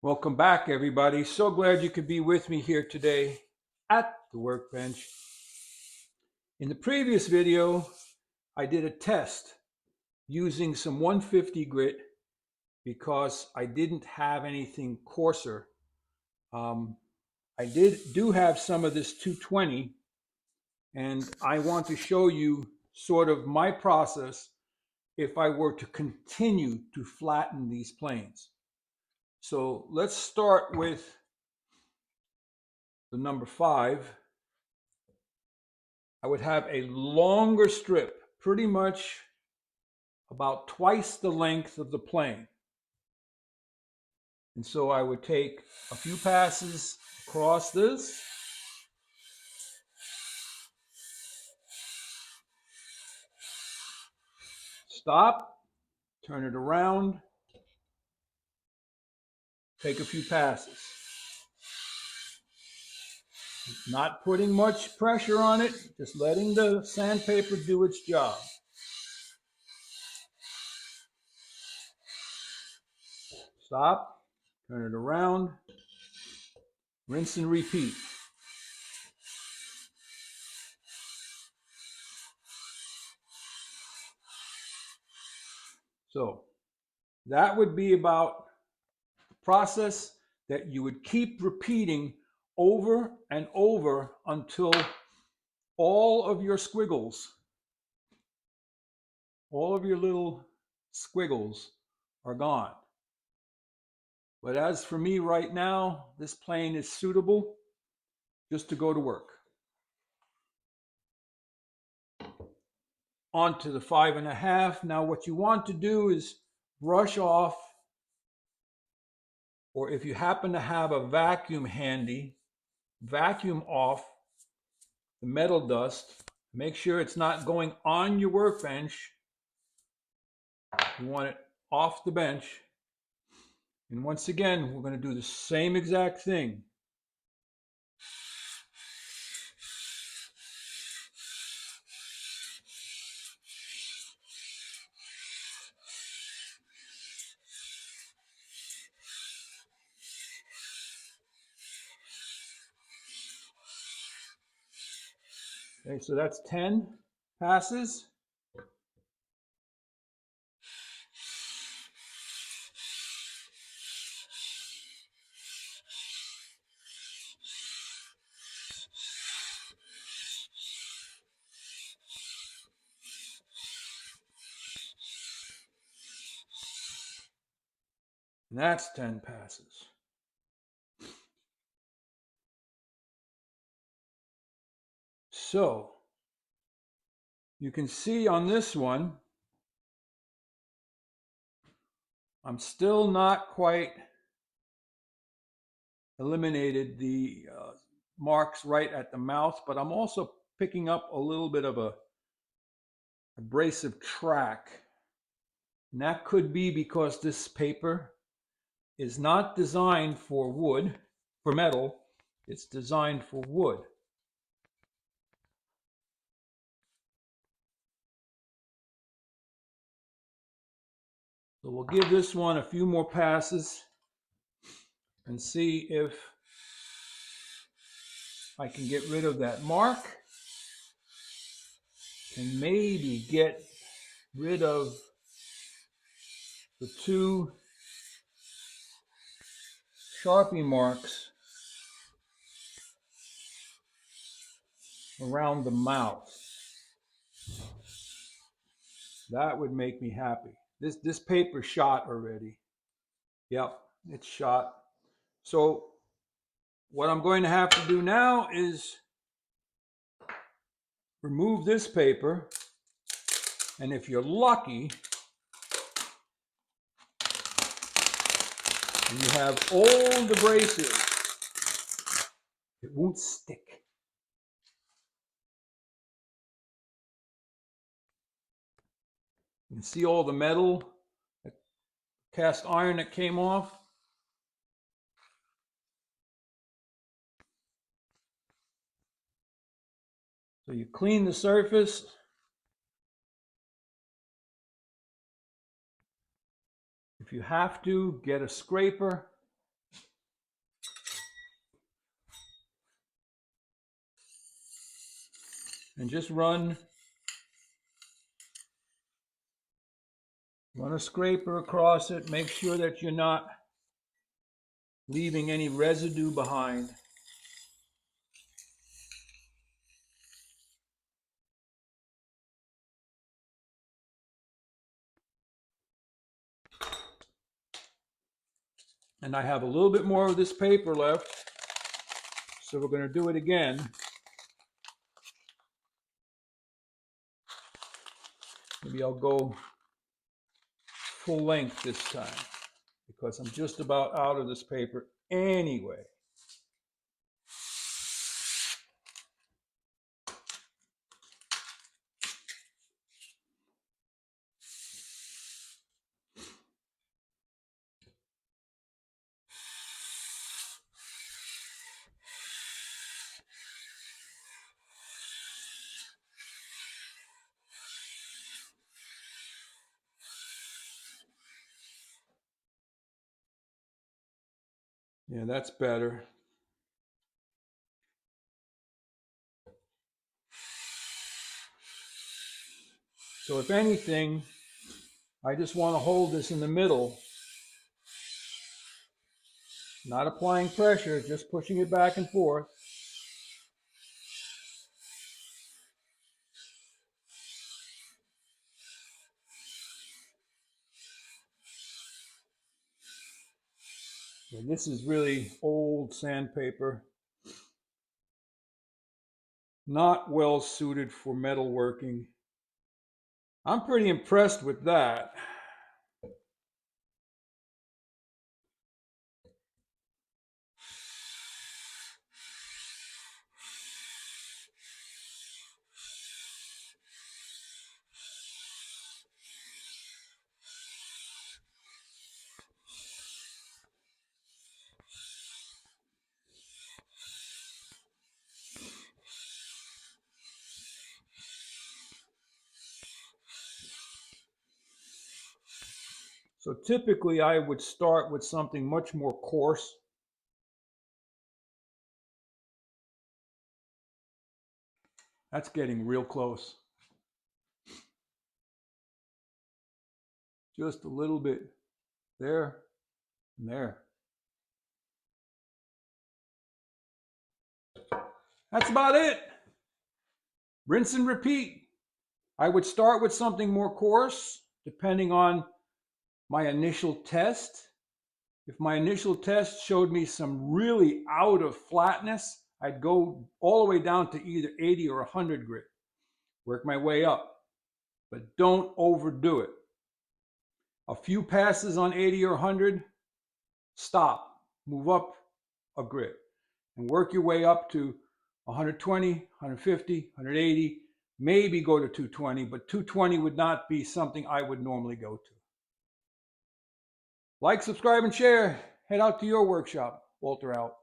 Welcome back, everybody. So glad you could be with me here today at the workbench. In the previous video, I did a test using some 150 grit because I didn't have anything coarser. Um, I do have some of this 220, and I want to show you sort of my process if I were to continue to flatten these planes. So let's start with the number 5. I would have a longer strip, pretty much about twice the length of the plane. And so I would take a few passes across this. Stop, turn it around, take a few passes. Not putting much pressure on it, just letting the sandpaper do its job. Stop, turn it around, rinse and repeat. So that would be about the process that you would keep repeating over and over until all of your squiggles, all of your little squiggles are gone. But as for me right now, this plane is suitable just to go to work. On to the 5.5. Now what you want to do is brush off, or if you happen to have a vacuum handy, vacuum off the metal dust. Make sure it's not going on your workbench. You want it off the bench. And once again, we're going to do the same exact thing. Okay, so that's 10 passes. And that's 10 passes. So you can see on this one, I'm still not quite eliminated the marks right at the mouth, but I'm also picking up a little bit of a abrasive track. And that could be because this paper is not designed for wood, for metal, it's designed for wood. So we'll give this one a few more passes and see if I can get rid of that mark and maybe get rid of the 2 Sharpie marks around the mouth. That would make me happy. This paper shot already. Yep, it's shot. So what I'm going to have to do now is remove this paper, and if you're lucky, and you have old abrasives, it won't stick. You can see all the metal, the cast iron that came off. So you clean the surface. If you have to, get a scraper and just run a scraper across it. Make sure that you're not leaving any residue behind. And I have a little bit more of this paper left, so we're going to do it again. Maybe I'll go full length this time, because I'm just about out of this paper anyway. Yeah, that's better. So if anything, I just want to hold this in the middle, not applying pressure, just pushing it back and forth. And this is really old sandpaper, not well suited for metalworking. I'm pretty impressed with that. So typically I would start with something much more coarse. That's getting real close. Just a little bit there and there. That's about it. Rinse and repeat. I would start with something more coarse, depending on my initial test. If my initial test showed me some really out of flatness, I'd go all the way down to either 80 or 100 grit. Work my way up, but don't overdo it. A few passes on 80 or 100, stop, move up a grit, and work your way up to 120, 150, 180, maybe go to 220, but 220 would not be something I would normally go to. Like, subscribe, and share. Head out to your workshop. Walter out.